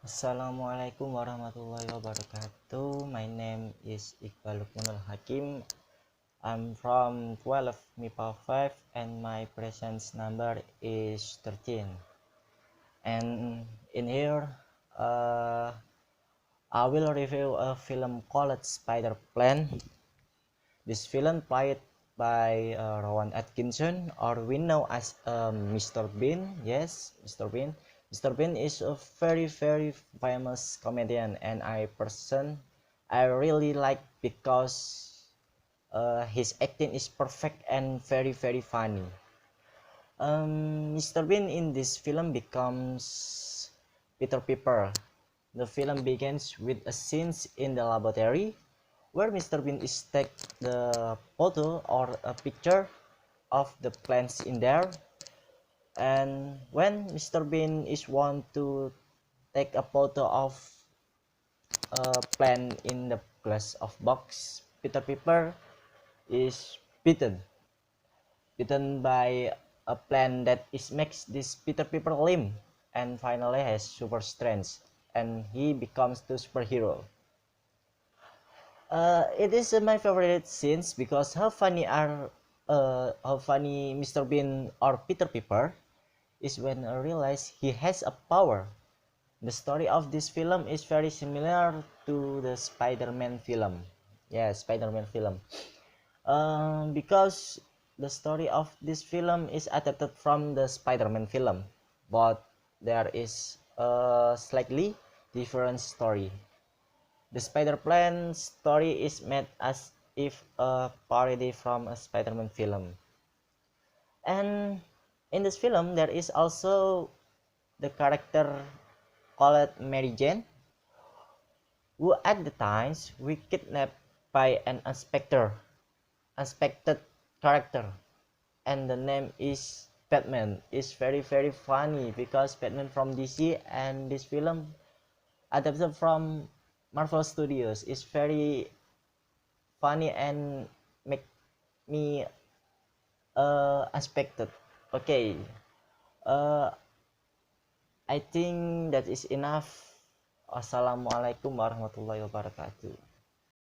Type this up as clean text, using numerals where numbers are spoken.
Assalamualaikum warahmatullahi wabarakatuh. My name is Iqbal luqmanul hakim. I'm from 12 MIPA 5 and my presence number is 13. And in here, I will review a film called Spider Plan. This film played by Rowan Atkinson, or we know as Mr. Bean. Yes, Mr. Bean. Mr. Bean is a very famous comedian, and I really like because his acting is perfect and very funny. Mr. Bean in this film becomes Peter Piper. The film begins with a scene in the laboratory where Mr. Bean is take the photo or a picture of the plants in there, and when Mr. Bean is want to take a photo of a plant in the glass of box, Peter Piper is bitten by a plant that is makes this Peter Piper limb and finally has super strength and he becomes the superhero. It is my favorite scenes because how funny Mr. Bean or Peter Piper is when I realize he has a power. The story of this film is very similar to the Spider-Man film. Yeah, Spider-Man film. Because the story of this film is adapted from the Spider-Man film, but there is a slightly different story. The Spider-Plan story is made as if a parody from a Spider-Man film. And in this film, there is also the character called Mary Jane, who at the times we kidnapped by an unexpected character, and the name is Batman. It's very funny because Batman from DC and this film adapted from Marvel Studios is very funny and make me unexpected. Okay, uh, I think that is enough. Wassalamualaikum warahmatullahi wabarakatuh.